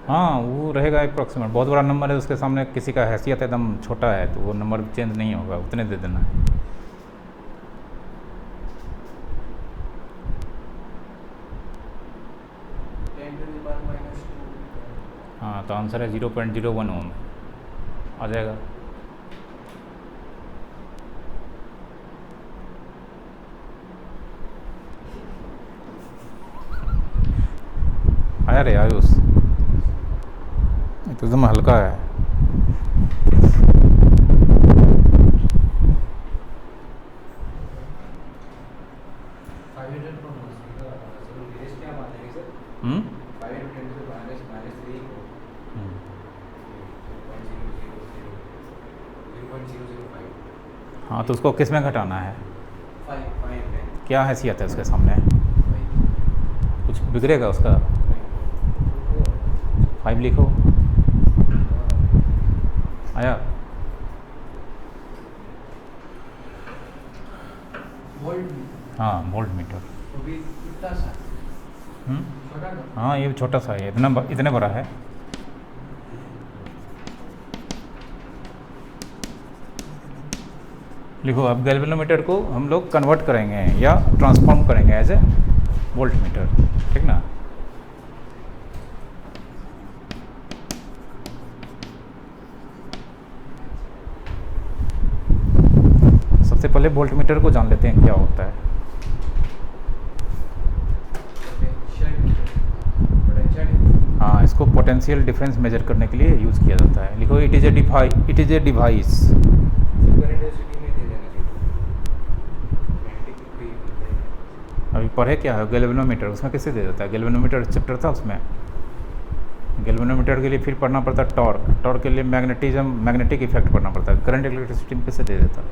हाँ वो रहेगा अप्रॉक्सीमेट। बहुत बड़ा नंबर है उसके सामने किसी का हैसियत एकदम छोटा है तो वो नंबर चेंज नहीं होगा, उतने दे देना है। 10 to the power minus 2। हाँ तो आंसर है 0.01 ओम आ जाएगा। आया रे आयुष, ये तो एकदम हल्का है। 5 into 2 क्या बात है sir? Hmm 5 into 10 to the minus 3 को 0.005। हाँ तो उसको किस में घटाना है? 5 है। क्या हैसियत है उसके सामने? कुछ बिगड़ेगा उसका? 5 लिखो। आया? वोल्ट हाँ वोल्ट मीटर। तो भी कितना सा छोटा ना? हाँ ये छोटा सा है, इतने बड़ा है। लिखो। अब गैल्वेनोमीटर को हम लोग कन्वर्ट करेंगे या ट्रांसफॉर्म करेंगे एज ए वोल्ट मीटर, ठीक ना। सबसे पहले वोल्ट मीटर को जान लेते हैं क्या होता है। हाँ इसको पोटेंशियल डिफरेंस मेजर करने के लिए यूज़ किया जाता है। लिखो इट इज़ ए डिवाइस। अभी पढ़े क्या है गैल्वेनोमीटर, उसमें कैसे दे देता है? गैल्वेनोमीटर चैप्टर था उसमें। गैल्वेनोमीटर के लिए फिर पढ़ना पड़ता है टॉर्क, टॉर्क के लिए मैग्नेटिक इफेक्ट पढ़ना पड़ता है। करंट इलेक्ट्रिसिटी में कैसे दे देता है?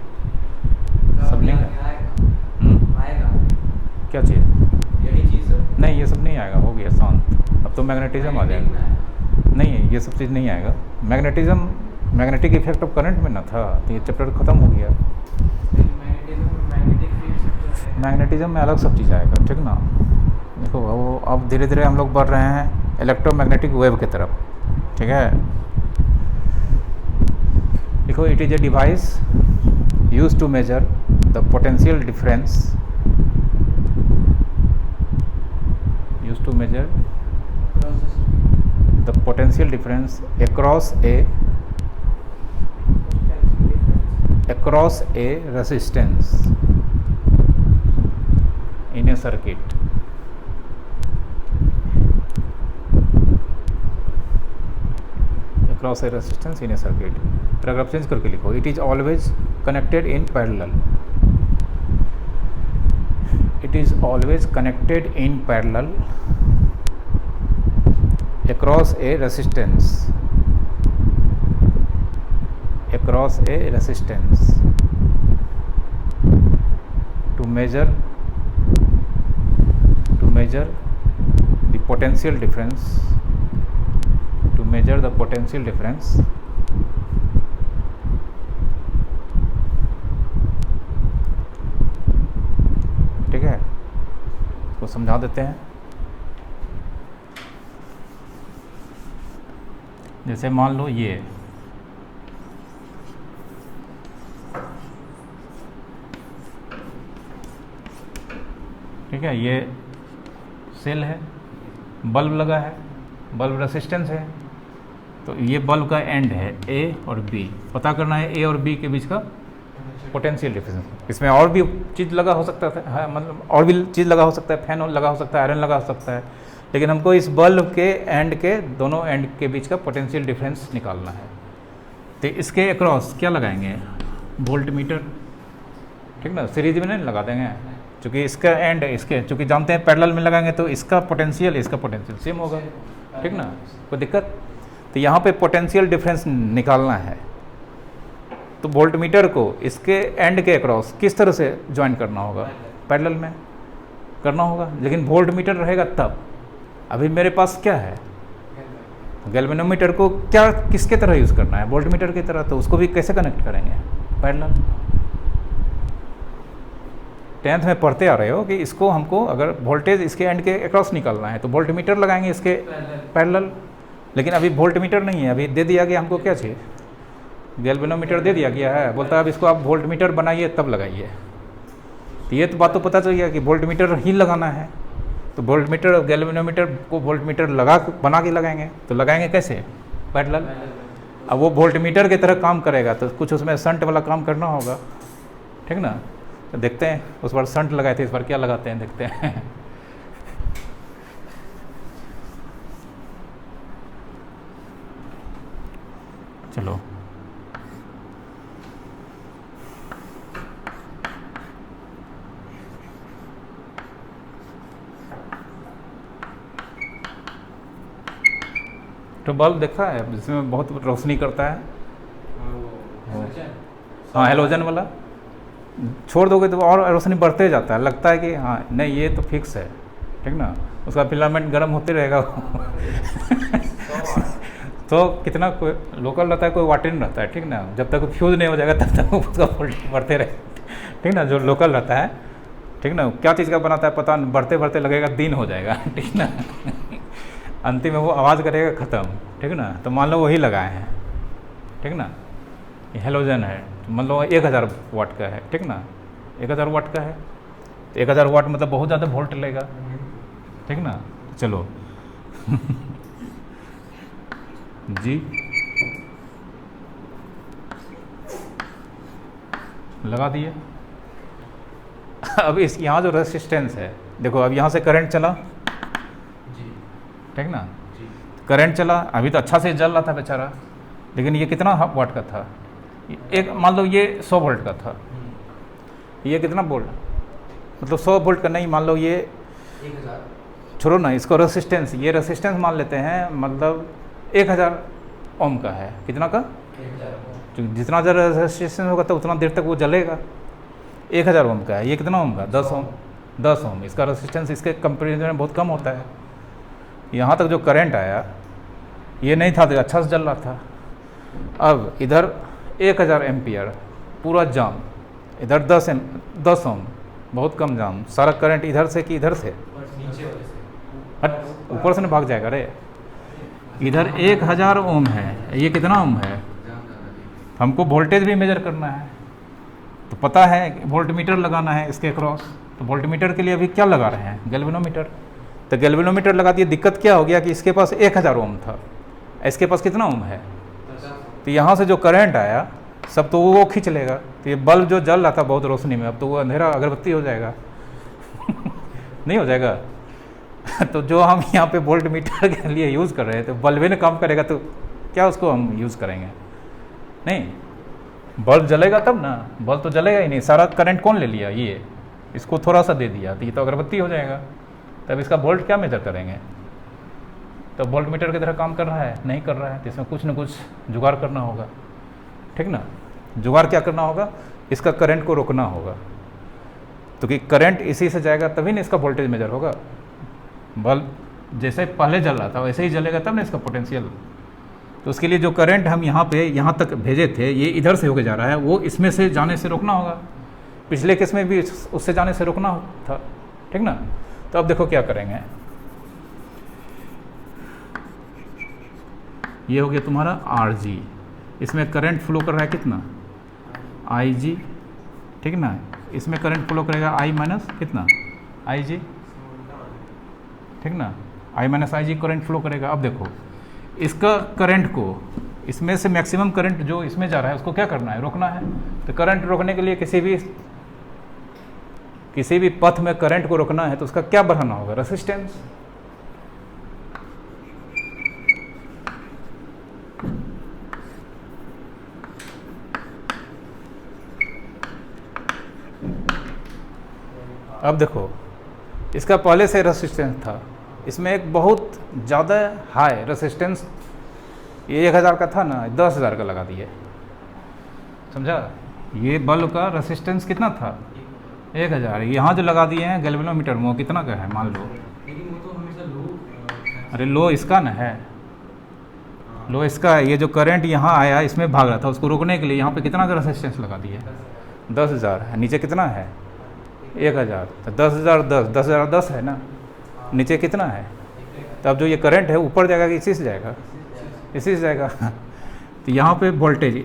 सब नहीं आएगा क्या चीज़? यही चीज़ सब नहीं ये सब नहीं आएगा, हो गया शांत। अब तो मैग्नेटिज्म आ जाएगा। नहीं ये सब चीज़ नहीं आएगा। मैग्नेटिक इफेक्ट ऑफ करंट में ना था तो ये चैप्टर खत्म हो गया। मैग्नेटिज्म में अलग सब चीज़ आएगा, ठीक ना। देखो वो अब धीरे धीरे हम लोग बढ़ रहे हैं इलेक्ट्रोमैग्नेटिक वेव की तरफ, ठीक है। देखो it is a device use to measure the potential difference the potential difference across a resistance in a circuit। across a resistance in a circuit। Paragraph change करके लिखो। It is always connected in parallel. It is always connected in parallel across a resistance to measure the potential difference ठीक है। इसको समझा देते हैं। जैसे मान लो ये ठीक है, ये सेल है, बल्ब लगा है, बल्ब रेसिस्टेंस है, तो ये बल्ब का एंड है ए और बी। पता करना है ए और बी के बीच का पोटेंशियल डिफरेंस। इसमें और भी चीज़ लगा हो सकता है, मतलब और भी चीज़ लगा हो सकता है, फैन लगा हो सकता है, आयरन लगा हो सकता है, लेकिन हमको इस बल्ब के एंड के दोनों एंड के बीच का पोटेंशियल डिफरेंस निकालना है। तो इसके अक्रॉस क्या लगाएंगे? वोल्ट मीटर, ठीक ना। सीरीज में नहीं लगा देंगे, क्योंकि इसका एंड इसके, चूँकि जानते हैं पैरेलल में लगाएंगे तो इसका पोटेंशियल सेम होगा, ठीक ना, कोई दिक्कत। तो यहाँ पे पोटेंशियल डिफरेंस निकालना है, तो वोल्ट मीटर को इसके एंड के अक्रॉस किस तरह से ज्वाइन करना होगा? पैरेलल में करना होगा, लेकिन वोल्ट मीटर रहेगा तब। अभी मेरे पास क्या है? गैल्वेनोमीटर को क्या किसके तरह यूज़ करना है? वोल्ट मीटर की तरह। तो उसको भी कैसे कनेक्ट करेंगे? पैरेलल। 10th में पढ़ते आ रहे हो कि इसको हमको अगर वोल्टेज इसके एंड के अक्रॉस निकालना है तो वोल्ट मीटर लगाएंगे इसके पैरेलल, लेकिन अभी वोल्ट मीटर नहीं है, अभी दे दिया गया हमको क्या चाहिए, गैल्वेनोमीटर दे दिया गया है, बोलता है अब इसको आप वोल्ट मीटर बनाइए तब लगाइए। तो ये तो बात तो पता चल गया कि वोल्ट मीटर ही लगाना है, तो वोल्ट मीटर और गैल्वेनोमीटर को वोल्ट मीटर बना के लगाएंगे। तो लगाएंगे कैसे, पैरेलल। अब वो वोल्ट मीटर की तरह काम करेगा तो कुछ उसमें शंट वाला काम करना होगा, ठीक ना। तो देखते हैं, उस बार शंट लगाए थे, इस बार क्या लगाते हैं देखते हैं। चलो तो बल्ब देखा है जिसमें बहुत रोशनी करता है, हाँ हेलोजन वाला, छोड़ दोगे तो और रोशनी बढ़ते जाता है, लगता है कि हाँ नहीं ये तो फिक्स है, ठीक ना, उसका फिलामेंट गर्म होते रहेगा। तो कितना कोई लोकल रहता है, कोई वाटेन रहता है, ठीक ना, जब तक फ्यूज़ नहीं हो जाएगा तब तक उसका वोल्टेज बढ़ते रहे, ठीक ना। जो लोकल रहता है, ठीक ना, क्या चीज़ का बनाता है पता नहीं, बढ़ते बढ़ते लगेगा दिन हो जाएगा, ठीक ना, अंतिम में वो आवाज़ करेगा ख़त्म, ठीक ना। तो मान लो वही लगाए हैं, ठीक ना, ये हेलोजन है, तो मान लो 1000 वाट का है, ठीक ना, 1000 वाट का है, तो 1000 वाट मतलब बहुत ज़्यादा वोल्ट लेगा, ठीक ना। चलो जी लगा दिए। अब इस यहाँ जो रेसिस्टेंस है, देखो अब यहाँ से करंट चला, ठीक ना, करंट चला, अभी तो अच्छा से जल रहा था बेचारा, लेकिन ये कितना वाट का था, एक मान लो ये 100 वोल्ट का था, ये कितना वोल्ट, मतलब 100 वोल्ट का नहीं, मान लो ये 1000, छोड़ो ना इसको, रेसिस्टेंस, ये रेसिस्टेंस मान लेते हैं, मतलब 1000 ओम का है, कितना का, 1000 जितना ज़्यादा रेसिस्टेंस होगा तो उतना देर तक वो जलेगा। 1000 ओम का है, ये कितना ओम का, 10 ओम, 10 ओम, इसका रेसिस्टेंस इसके कंपेरिजन में बहुत कम होता है। यहाँ तक जो करंट आया ये नहीं था तो अच्छा से जल रहा था, अब इधर 1000 एम्पियर पूरा जाम, इधर 10 ओम बहुत कम जाम, सारा करंट इधर से कि इधर से, नीचे वाले से, हट ऊपर से ना भाग जाएगा रे, इधर 1000 ओम है, ये कितना ओम है, हमको वोल्टेज भी मेजर करना है, तो पता है वोल्ट मीटर लगाना है इसके क्रॉस, तो वोल्ट मीटर के लिए अभी क्या लगा रहे हैं, गैल्वेनोमीटर। तो गैल्वेनोमीटर लगा दिए, दिक्कत क्या हो गया कि इसके पास 1000 ओम था, इसके पास कितना ओम है, तो यहाँ से जो करंट आया सब तो वो खींच लेगा, तो ये बल्ब जो जल रहा था बहुत रोशनी में, अब तो वो अंधेरा अगरबत्ती हो जाएगा। नहीं हो जाएगा। तो जो हम यहाँ पे वोल्ट मीटर के लिए यूज़ कर रहे हैं, तो बल्ब ने काम करेगा तो क्या उसको हम यूज़ करेंगे, नहीं, बल्ब जलेगा तब ना, बल्ब तो जलेगा ही नहीं, सारा करंट कौन ले लिया, ये इसको थोड़ा सा दे दिया तो ये तो अगरबत्ती हो जाएगा, तब इसका वोल्ट क्या मेजर करेंगे। तो वोल्ट मीटर की तरह काम कर रहा है, नहीं कर रहा है, तो इसमें कुछ न कुछ जुगाड़ करना होगा, ठीक ना। जुगाड़ क्या करना होगा, इसका करंट को रोकना होगा, तो कि करंट इसी से जाएगा तभी ना इसका वोल्टेज मेजर होगा। बल्ब जैसे पहले जल रहा था वैसे ही जलेगा तब ना इसका पोटेंशियल। तो उसके लिए जो करंट हम यहाँ पे यहाँ तक भेजे थे, ये इधर से होके जा रहा है, वो इसमें से जाने से रोकना होगा, पिछले केस में भी उससे जाने से रोकना था, ठीक ना। तो अब देखो क्या करेंगे, ये हो गया तुम्हारा RG, इसमें करंट फ्लो कर रहा है कितना, IG, ठीक ना, इसमें करंट फ्लो करेगा I माइनस कितना IG, ठीक ना, I minus IG current flow करेगा। अब देखो इसका करंट को, इसमें से मैक्सिमम करंट जो इसमें जा रहा है उसको क्या करना है, रोकना है। तो करंट रोकने के लिए किसी भी पथ में करंट को रोकना है तो उसका क्या बढ़ाना होगा, रेसिस्टेंस। अब देखो इसका पहले से रेसिस्टेंस था, इसमें एक बहुत ज़्यादा हाई रेसिस्टेंस, ये 1000 का था ना, 10,000 का लगा दिए, समझा। ये बल्ब का रेसिस्टेंस कितना था, 1000, यहाँ जो लगा दिए हैं गैल्वेनोमीटर में वो कितना का है मान लो, लेकिन वो तो हमेशा लो, अरे लो इसका ना है, लो इसका है। ये जो करंट यहाँ आया इसमें भाग रहा था, उसको रोकने के लिए यहाँ पे कितना का रेसिस्टेंस लगा दिए, 10,000 है, नीचे कितना है 1000, तो 10,010 है ना, नीचे कितना है। तो अब जो ये करंट है ऊपर जाएगा कि इसी से जाएगा, इसी से जाएगा। तो यहाँ पे वोल्टेज,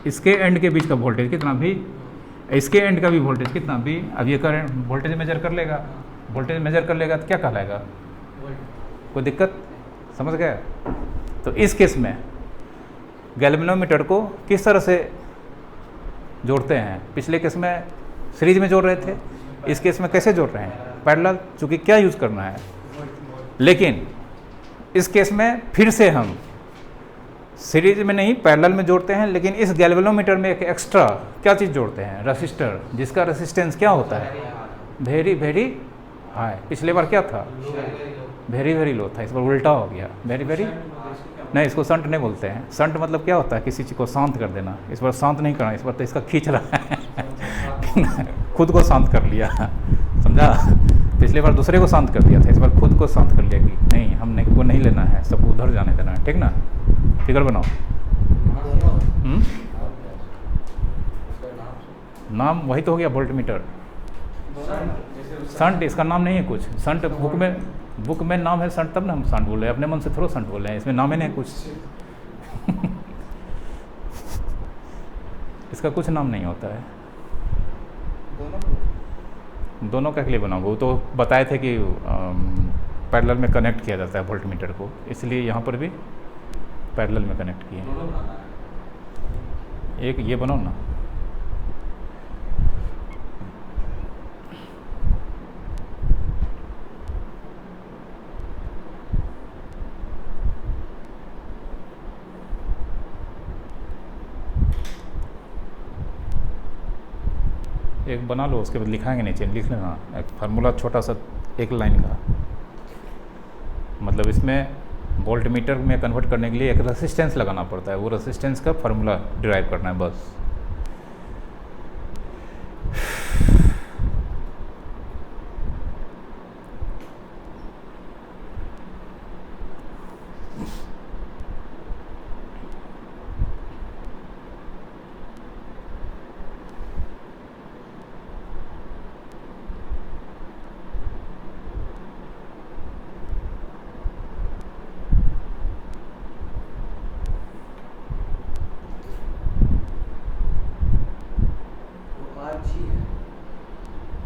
इसके एंड के बीच का वोल्टेज कितना भी, इसके एंड का भी वोल्टेज कितना भी। अब ये करंट वोल्टेज मेजर कर लेगा, वोल्टेज मेजर कर लेगा तो क्या कहलाएगा, कोई दिक्कत, समझ गए। तो इस केस में गैल्वेनोमीटर को किस तरह से जोड़ते हैं, पिछले केस में सीरीज में जोड़ रहे थे, इस केस में कैसे जोड़ रहे हैं, पैरेलल, चूँकि क्या यूज़ करना है। लेकिन इस केस में फिर से हम सीरीज में नहीं पैरेलल में जोड़ते हैं, लेकिन इस गैल्वेनोमीटर में एक एक्स्ट्रा क्या चीज़ जोड़ते हैं, रसिस्टर, जिसका रेसिस्टेंस क्या होता है, वेरी वेरी हाई। पिछले बार क्या था, वेरी वेरी लो था, इस बार उल्टा हो गया, वेरी वेरी नहीं, इसको संट नहीं बोलते हैं। संट मतलब क्या होता है, किसी चीज़ को शांत कर देना। इस बार शांत नहीं करना, इस बार तो इसका खींच रहा है खुद को शांत कर लिया, समझा। पिछले बार दूसरे को शांत कर दिया था, इस बार खुद को शांत कर लिया कि नहीं, हमने को नहीं लेना है, सब उधर जाने देना है, ठीक ना। फिगर बनाओ। नाम वही तो हो गया, वोल्टमीटर। संट इसका नाम नहीं है कुछ, संट बुक में नाम है संट, तब ना हम संट बोल रहे हैं, अपने मन से थोड़ा संट बोल रहे हैं, इसमें नाम ही नहीं कुछ इसका कुछ नाम नहीं होता है। दोनों का के लिए बनाओगे, वो तो बताए थे कि पैरेलल में कनेक्ट किया जाता है वोल्टमीटर को, इसलिए यहाँ पर भी पैरेलल में कनेक्ट किए। एक ये बनाओ ना, एक बना लो, उसके बाद लिखाएंगे नीचे, लिख लेना एक फार्मूला छोटा सा, एक लाइन का। मतलब इसमें वोल्टमीटर में कन्वर्ट करने के लिए एक रेसिस्टेंस लगाना पड़ता है, वो रेसिस्टेंस का फार्मूला डिराइव करना है बस।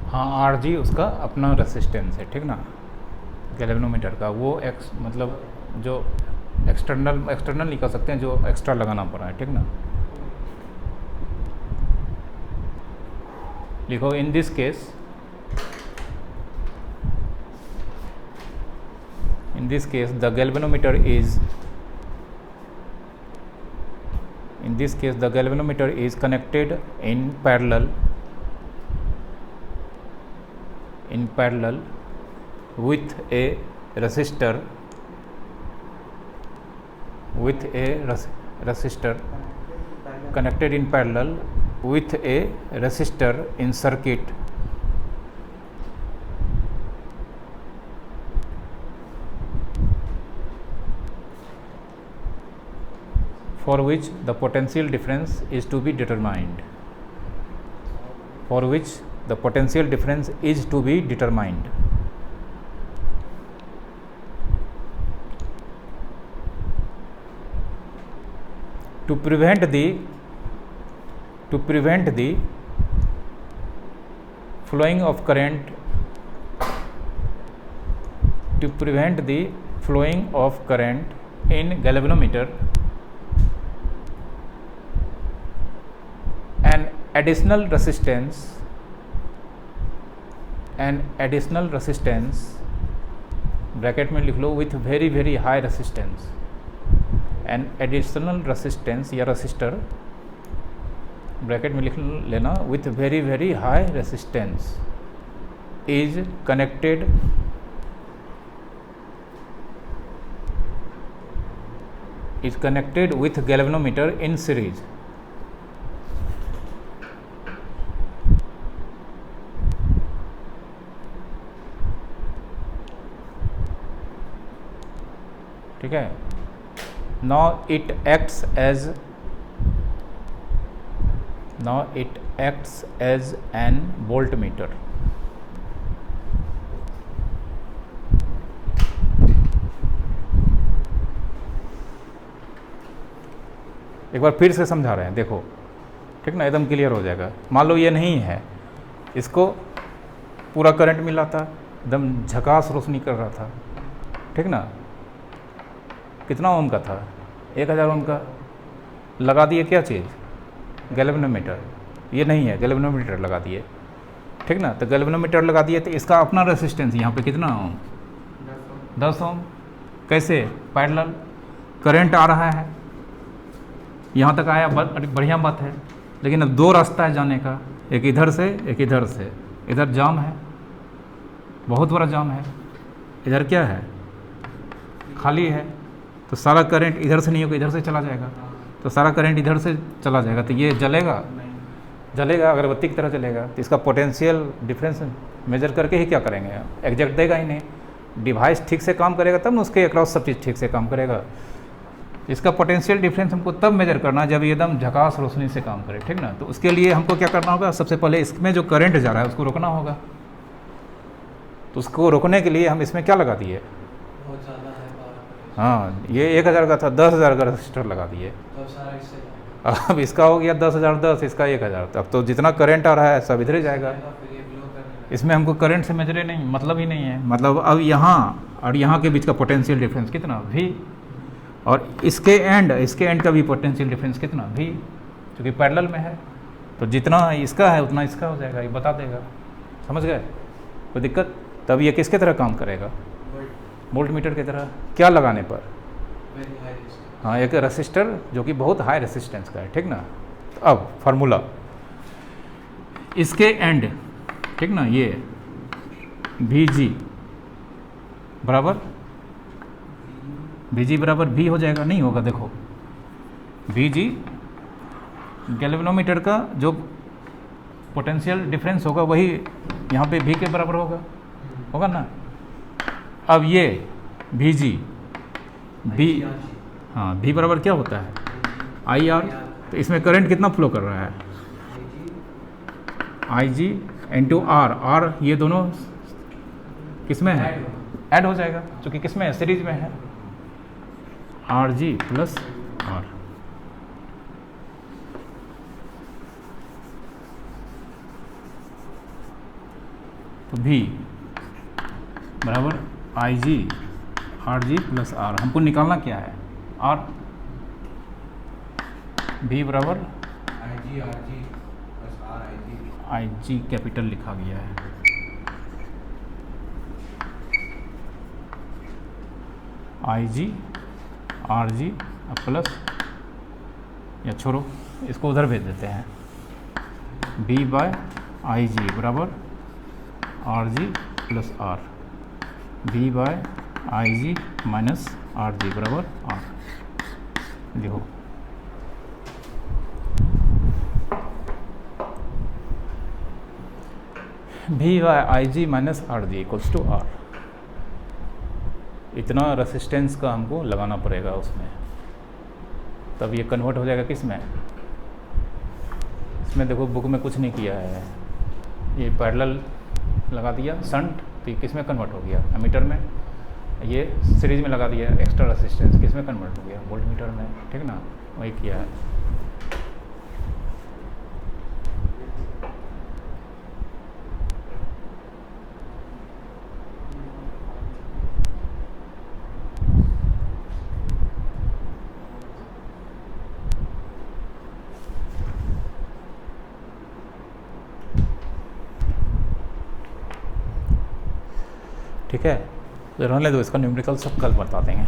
हाँ, RG उसका अपना रेसिस्टेंस है, ठीक ना, गैल्वेनोमीटर का। वो मतलब जो एक्सटर्नल नहीं कर सकते हैं, जो एक्स्ट्रा लगाना पड़ा है, ठीक ना। लिखो in this case, the galvanometer is connected in parallel with a resistor connected in parallel with a resistor in circuit for which the potential difference is to be determined. To prevent the flowing of current in galvanometer, an additional resistance bracket में लिख लो, with very very high resistance, an additional resistance या resistor bracket में लिख लेना, with very very high resistance is connected with galvanometer in series. ठीक है। Now it acts as an voltmeter. एक बार फिर से समझा रहे हैं, देखो ठीक ना, एकदम क्लियर हो जाएगा। मान लो ये नहीं है, इसको पूरा करंट मिला था, एकदम झकास रोशनी कर रहा था, ठीक ना, कितना ओम का था, 1000 ओम का। लगा दिए क्या चीज़, गैल्वेनोमीटर। ये नहीं है, गैल्वेनोमीटर लगा दिए, ठीक ना। तो गैल्वेनोमीटर लगा दिए तो इसका अपना रेसिस्टेंस यहाँ पे कितना ओम, 10 ओम। कैसे, पैरेलल करंट आ रहा है, यहाँ तक आया, बढ़िया बात है। लेकिन अब दो रास्ता है जाने का, एक इधर से एक इधर से। इधर जाम है, बहुत बड़ा जाम है, इधर क्या है, खाली है। तो सारा करंट इधर से नहीं होगा, इधर से चला जाएगा, तो सारा करंट इधर से चला जाएगा। तो ये जलेगा, जलेगा, अगरबत्ती की तरह जलेगा। तो इसका पोटेंशियल डिफरेंस मेजर करके ही क्या करेंगे, एग्जैक्ट देगा ही नहीं। डिवाइस ठीक से काम करेगा तब ना उसके अक्रॉस सब चीज़ ठीक से काम करेगा। इसका पोटेंशियल डिफरेंस हमको तब मेजर करना है जब एकदम झकास रोशनी से काम करे, ठीक ना। तो उसके लिए हमको क्या करना होगा, सबसे पहले इसमें जो करंट जा रहा है उसको रोकना होगा। तो उसको रोकने के लिए हम इसमें क्या लगा दिए, बहुत ज़्यादा है पावर। हाँ, ये 1000 का था, 10,000 का रजिस्टर लगा दिए। तो सारा इससे अब इसका हो गया 10,010, इसका 1000। अब तो जितना करंट आ रहा है सब इधर ही जाएगा। फिर ये ब्लो करने इसमें हमको करंट से मेजर नहीं, मतलब ही नहीं है। मतलब अब यहाँ और यहाँ के बीच का पोटेंशियल डिफरेंस कितना, V। और इसके एंड का भी पोटेंशियल डिफरेंस कितना, V, क्योंकि पैरेलल में है। तो जितना इसका है उतना इसका हो जाएगा, ये बता देगा। समझ गए, कोई दिक्कत। तब ये किसके तरह काम करेगा, वोल्ट मीटर की तरह। क्या लगाने पर, वेरी हाई रिस्क। हाँ, एक रेसिस्टर जो कि बहुत हाई रेसिस्टेंस का है, ठीक ना। तो अब फार्मूला, इसके एंड, ठीक ना, ये VG बराबर VG बराबर V हो जाएगा, नहीं होगा, देखो VG गैल्वेनोमीटर का जो पोटेंशियल डिफरेंस होगा वही यहाँ पे V के बराबर होगा ना। अब ये VG V, हाँ, V बराबर क्या होता है, IR। तो इसमें करंट कितना फ्लो कर रहा है, IG इंटू R ये दोनों किस में है, ऐड हो जाएगा, क्योंकि किस में है, सीरीज में है, RG प्लस R। तो V बराबर IG RG प्लस R। हमको निकालना क्या है, R। V बराबर IG RG plus R IG capital लिखा गया है। IG RG प्लस, या छोड़ो इसको उधर भेज देते हैं, V बाय IG बराबर RG प्लस R, V बाय IG माइनस RG बराबर R। देखो V बाय IG minus RG equals to R। इतना रेसिस्टेंस का हमको लगाना पड़ेगा उसमें, तब ये कन्वर्ट हो जाएगा किस में। इसमें देखो बुक में कुछ नहीं किया है, ये पैरेलल लगा दिया शंट, तो ये किस में कन्वर्ट हो गया, एमीटर में। ये सीरीज में लगा दिया एक्स्ट्रा रेसिस्टेंस, किस में कन्वर्ट हो गया, वोल्ट मीटर में, ठीक ना, वही किया है। ठीक है, तो रहने दो, इसका न्यूमेरिकल सब कल बता देंगे।